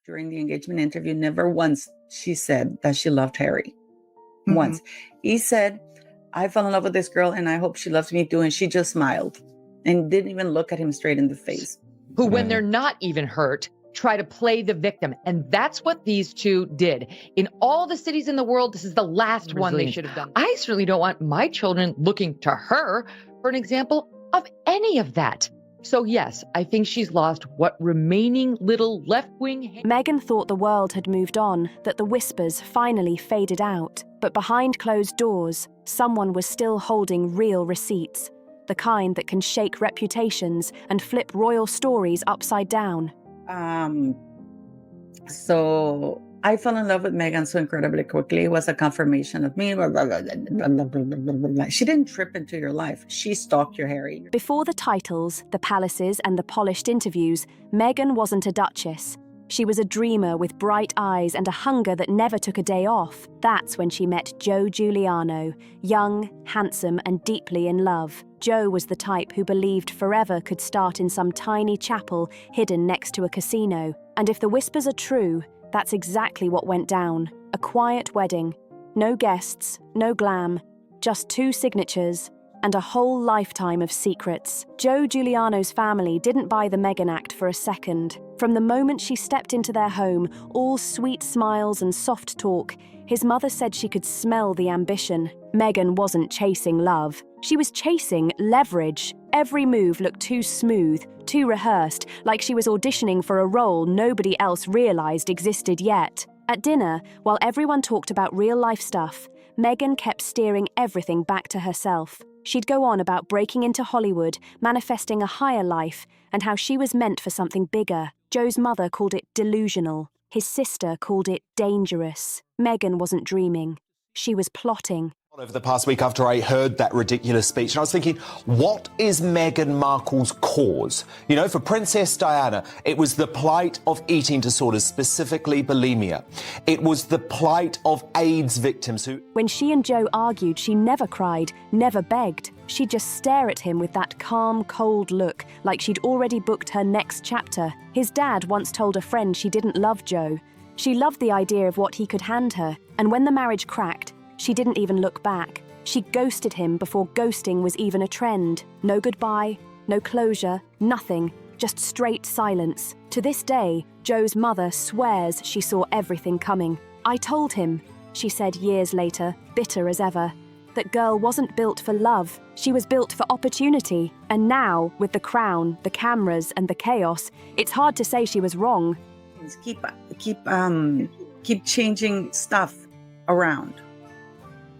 During the engagement interview, never once she said that she loved Harry. Mm-hmm. Once. He said, I fell in love with this girl and I hope she loves me too. And she just smiled and didn't even look at him straight in the face. Who, when they're not even hurt, try to play the victim. And that's what these two did. In all the cities in the world, this is the last one they should have done. I certainly don't want my children looking to her for an example of any of that. So yes, I think she's lost what remaining little left-wing... Meghan thought the world had moved on, that the whispers finally faded out. But behind closed doors, someone was still holding real receipts. The kind that can shake reputations and flip royal stories upside down. So I fell in love with Meghan so incredibly quickly. It was a confirmation of me. She didn't trip into your life. She stalked your Harry. Before the titles, the palaces, and the polished interviews, Meghan wasn't a duchess. She was a dreamer with bright eyes and a hunger that never took a day off. That's when she met Joe Giuliano, young, handsome, and deeply in love. Joe was the type who believed forever could start in some tiny chapel hidden next to a casino. And if the whispers are true, that's exactly what went down. A quiet wedding. No guests, no glam, just 2 signatures, and a whole lifetime of secrets. Joe Giuliano's family didn't buy the Meghan act for a second. From the moment she stepped into their home, all sweet smiles and soft talk, his mother said she could smell the ambition. Meghan wasn't chasing love. She was chasing leverage. Every move looked too smooth, too rehearsed, like she was auditioning for a role nobody else realized existed yet. At dinner, while everyone talked about real-life stuff, Meghan kept steering everything back to herself. She'd go on about breaking into Hollywood, manifesting a higher life, and how she was meant for something bigger. Joe's mother called it delusional. His sister called it dangerous. Meghan wasn't dreaming. She was plotting. Over the past week after I heard that ridiculous speech, and I was thinking, what is Meghan Markle's cause? You know, for Princess Diana, it was the plight of eating disorders, specifically bulimia. It was the plight of AIDS victims who... When she and Joe argued, she never cried, never begged. She'd just stare at him with that calm, cold look, like she'd already booked her next chapter. His dad once told a friend she didn't love Joe. She loved the idea of what he could hand her, and when the marriage cracked, she didn't even look back. She ghosted him before ghosting was even a trend. No goodbye, no closure, nothing, just straight silence. To this day, Joe's mother swears she saw everything coming. I told him, she said years later, bitter as ever, that girl wasn't built for love. She was built for opportunity. And now, with the crown, the cameras, and the chaos, it's hard to say she was wrong. Keep changing stuff around.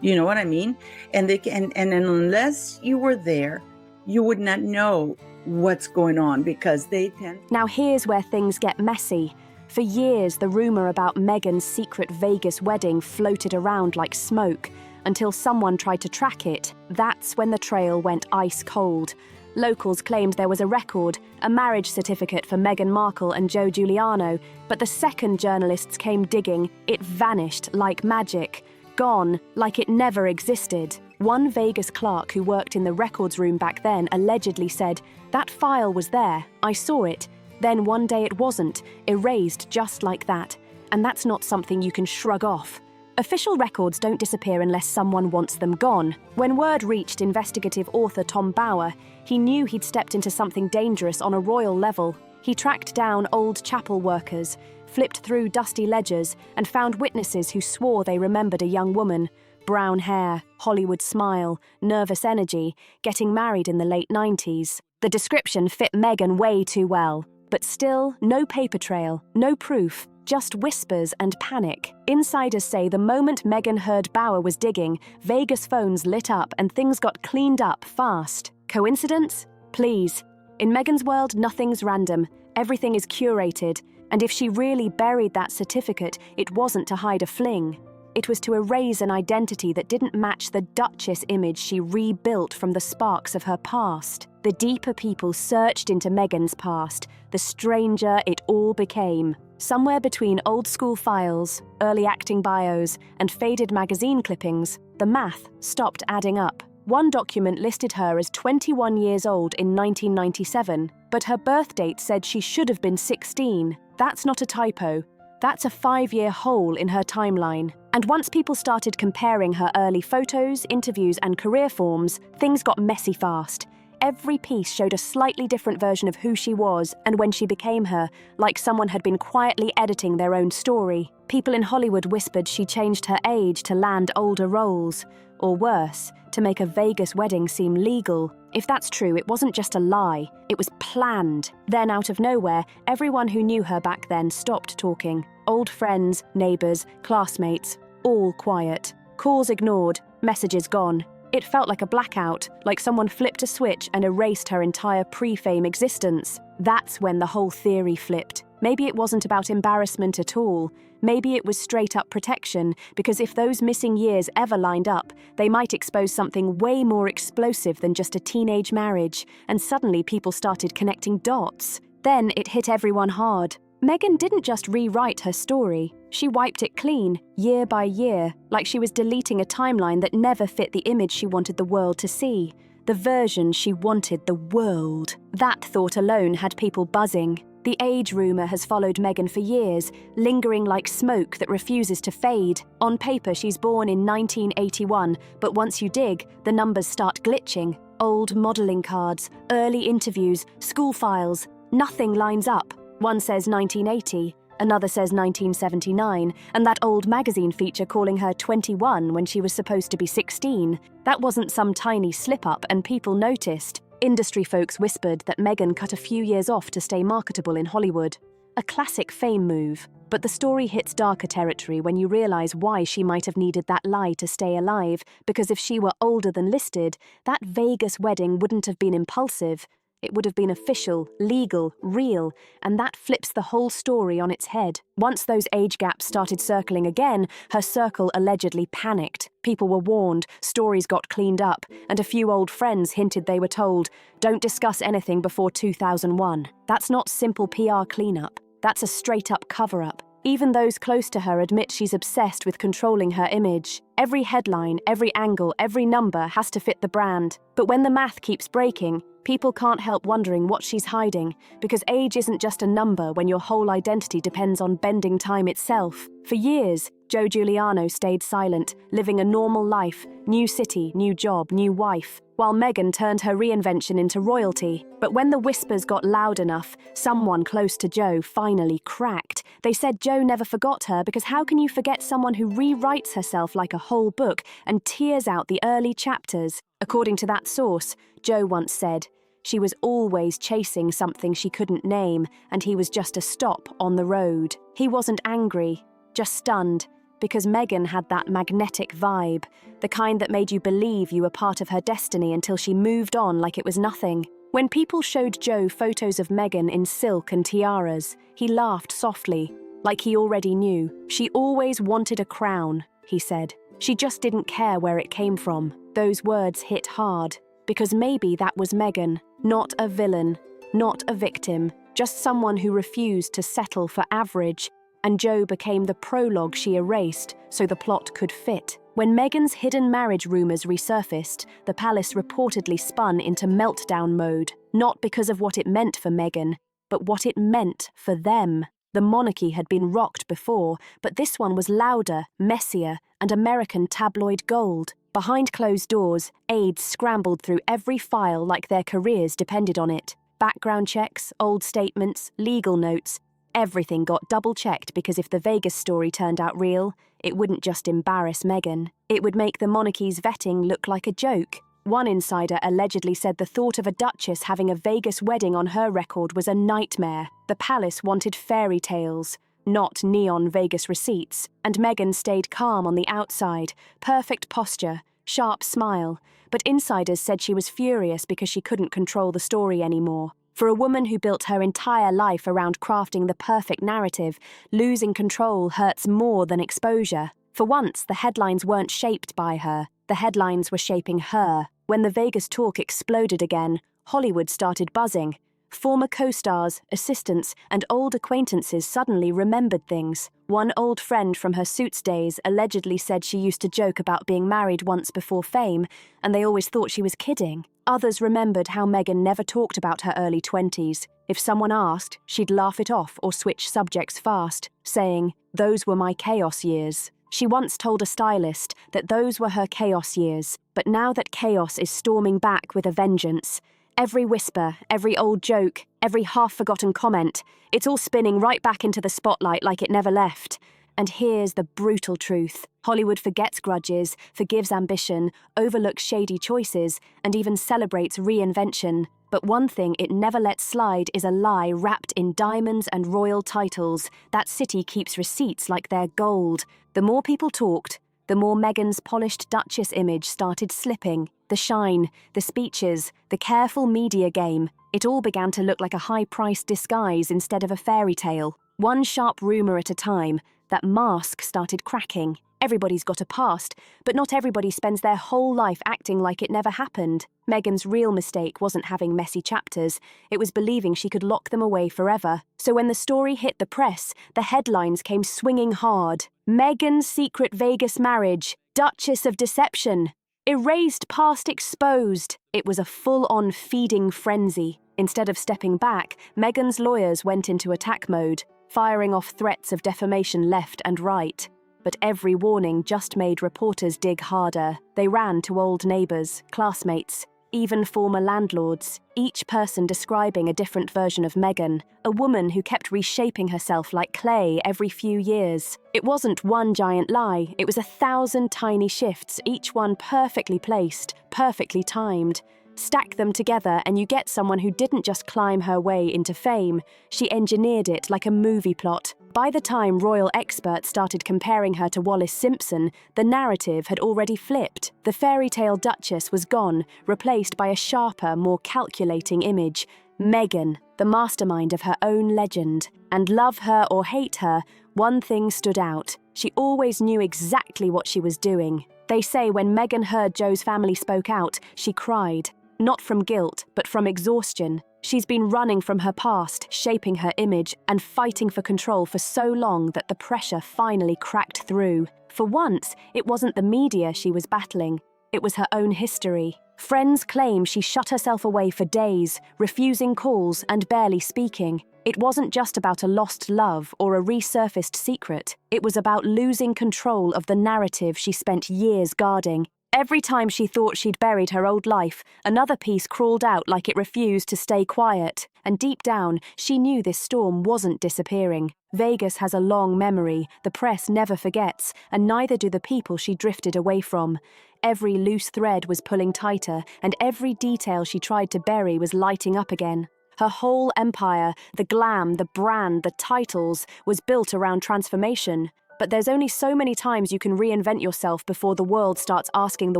You know what I mean? And unless you were there, you would not know what's going on because they tend... Now here's where things get messy. For years, the rumor about Meghan's secret Vegas wedding floated around like smoke until someone tried to track it. That's when the trail went ice cold. Locals claimed there was a record, a marriage certificate for Meghan Markle and Joe Giuliano, but the second journalists came digging, it vanished like magic. Gone, like it never existed. One Vegas clerk who worked in the records room back then allegedly said, "That file was there, I saw it. Then one day it wasn't, erased just like that. And that's not something you can shrug off." Official records don't disappear unless someone wants them gone. When word reached investigative author Tom Bower, he knew he'd stepped into something dangerous on a royal level. He tracked down old chapel workers, flipped through dusty ledgers, and found witnesses who swore they remembered a young woman. Brown hair, Hollywood smile, nervous energy, getting married in the late 90s. The description fit Meghan way too well. But still, no paper trail, no proof, just whispers and panic. Insiders say the moment Meghan heard Bower was digging, Vegas phones lit up and things got cleaned up fast. Coincidence? Please. In Meghan's world, nothing's random. Everything is curated. And if she really buried that certificate, it wasn't to hide a fling. It was to erase an identity that didn't match the Duchess image she rebuilt from the sparks of her past. The deeper people searched into Meghan's past, the stranger it all became. Somewhere between old-school files, early acting bios, and faded magazine clippings, the math stopped adding up. One document listed her as 21 years old in 1997, but her birth date said she should have been 16. That's not a typo. That's a 5-year hole in her timeline. And once people started comparing her early photos, interviews, and career forms, things got messy fast. Every piece showed a slightly different version of who she was and when she became her, like someone had been quietly editing their own story. People in Hollywood whispered she changed her age to land older roles, or worse, to make a Vegas wedding seem legal. If that's true, it wasn't just a lie, it was planned. Then, out of nowhere, everyone who knew her back then stopped talking. Old friends, neighbours, classmates, all quiet. Calls ignored, messages gone. It felt like a blackout, like someone flipped a switch and erased her entire pre-fame existence. That's when the whole theory flipped. Maybe it wasn't about embarrassment at all. Maybe it was straight-up protection, because if those missing years ever lined up, they might expose something way more explosive than just a teenage marriage, and suddenly people started connecting dots. Then it hit everyone hard. Meghan didn't just rewrite her story. She wiped it clean, year by year, like she was deleting a timeline that never fit the image she wanted the world to see. The version she wanted the world. That thought alone had people buzzing. The age rumour has followed Meghan for years, lingering like smoke that refuses to fade. On paper, she's born in 1981, but once you dig, the numbers start glitching. Old modelling cards, early interviews, school files, nothing lines up. One says 1980, another says 1979, and that old magazine feature calling her 21 when she was supposed to be 16. That wasn't some tiny slip-up, and people noticed. Industry folks whispered that Meghan cut a few years off to stay marketable in Hollywood. A classic fame move, but the story hits darker territory when you realise why she might have needed that lie to stay alive, because if she were older than listed, that Vegas wedding wouldn't have been impulsive. It would have been official, legal, real, and that flips the whole story on its head. Once those age gaps started circling again, her circle allegedly panicked. People were warned, stories got cleaned up, and a few old friends hinted they were told, "Don't discuss anything before 2001. That's not simple PR cleanup. That's a straight-up cover-up. Even those close to her admit she's obsessed with controlling her image. Every headline, every angle, every number has to fit the brand. But when the math keeps breaking, people can't help wondering what she's hiding, because age isn't just a number when your whole identity depends on bending time itself. For years, Giuliano stayed silent, living a normal life, new city, new job, new wife, while Meghan turned her reinvention into royalty. But when the whispers got loud enough, someone close to Joe finally cracked. They said Joe never forgot her, because how can you forget someone who rewrites herself like a whole book and tears out the early chapters? According to that source, Joe once said, she was always chasing something she couldn't name, and he was just a stop on the road. He wasn't angry, just stunned, because Meghan had that magnetic vibe, the kind that made you believe you were part of her destiny until she moved on like it was nothing. When people showed Joe photos of Meghan in silk and tiaras, he laughed softly, like he already knew. She always wanted a crown, he said. She just didn't care where it came from. Those words hit hard, because maybe that was Meghan, not a villain, not a victim, just someone who refused to settle for average. And Joe became the prologue she erased so the plot could fit. When Meghan's hidden marriage rumours resurfaced, the palace reportedly spun into meltdown mode, not because of what it meant for Meghan, but what it meant for them. The monarchy had been rocked before, but this one was louder, messier, and American tabloid gold. Behind closed doors, aides scrambled through every file like their careers depended on it. Background checks, old statements, legal notes. Everything got double-checked, because if the Vegas story turned out real, it wouldn't just embarrass Meghan. It would make the monarchy's vetting look like a joke. One insider allegedly said the thought of a duchess having a Vegas wedding on her record was a nightmare. The palace wanted fairy tales, not neon Vegas receipts, and Meghan stayed calm on the outside, perfect posture, sharp smile, but insiders said she was furious because she couldn't control the story anymore. For a woman who built her entire life around crafting the perfect narrative, losing control hurts more than exposure. For once, the headlines weren't shaped by her. The headlines were shaping her. When the Vegas talk exploded again, Hollywood started buzzing. Former co-stars, assistants, and old acquaintances suddenly remembered things. One old friend from her Suits days allegedly said she used to joke about being married once before fame, and they always thought she was kidding. Others remembered how Meghan never talked about her early 20s. If someone asked, she'd laugh it off or switch subjects fast, saying, "Those were my chaos years." She once told a stylist that those were her chaos years, but now that chaos is storming back with a vengeance, every whisper, every old joke, every half-forgotten comment, it's all spinning right back into the spotlight like it never left. And here's the brutal truth. Hollywood forgets grudges, forgives ambition, overlooks shady choices, and even celebrates reinvention. But one thing it never lets slide is a lie wrapped in diamonds and royal titles. That city keeps receipts like they're gold. The more people talked, the more Meghan's polished Duchess image started slipping. The shine, the speeches, the careful media game, it all began to look like a high-priced disguise instead of a fairy tale. One sharp rumour at a time, that mask started cracking. Everybody's got a past, but not everybody spends their whole life acting like it never happened. Meghan's real mistake wasn't having messy chapters, it was believing she could lock them away forever. So when the story hit the press, the headlines came swinging hard. Meghan's secret Vegas marriage, Duchess of Deception. Erased past exposed. It was a full-on feeding frenzy. Instead of stepping back, Meghan's lawyers went into attack mode, firing off threats of defamation left and right. But every warning just made reporters dig harder. They ran to old neighbours, classmates, even former landlords, each person describing a different version of Meghan, a woman who kept reshaping herself like clay every few years. It wasn't one giant lie, it was 1,000 tiny shifts, each one perfectly placed, perfectly timed. Stack them together and you get someone who didn't just climb her way into fame, she engineered it like a movie plot. By the time royal experts started comparing her to Wallis Simpson, the narrative had already flipped. The fairy tale Duchess was gone, replaced by a sharper, more calculating image. Meghan, the mastermind of her own legend. And love her or hate her, one thing stood out. She always knew exactly what she was doing. They say when Meghan heard Joe's family spoke out, she cried. Not from guilt, but from exhaustion. She's been running from her past, shaping her image, and fighting for control for so long that the pressure finally cracked through. For once, it wasn't the media she was battling. It was her own history. Friends claim she shut herself away for days, refusing calls and barely speaking. It wasn't just about a lost love or a resurfaced secret. It was about losing control of the narrative she spent years guarding. Every time she thought she'd buried her old life, another piece crawled out like it refused to stay quiet. And deep down, she knew this storm wasn't disappearing. Vegas has a long memory, the press never forgets, and neither do the people she drifted away from. Every loose thread was pulling tighter, and every detail she tried to bury was lighting up again. Her whole empire, the glam, the brand, the titles, was built around transformation. But there's only so many times you can reinvent yourself before the world starts asking the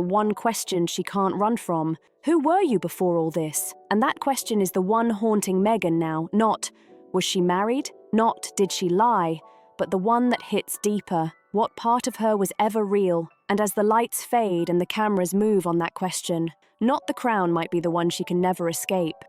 one question she can't run from. Who were you before all this? And that question is the one haunting Meghan now, not, was she married? Not, did she lie? But the one that hits deeper. What part of her was ever real? And as the lights fade and the cameras move on that question, not the crown might be the one she can never escape,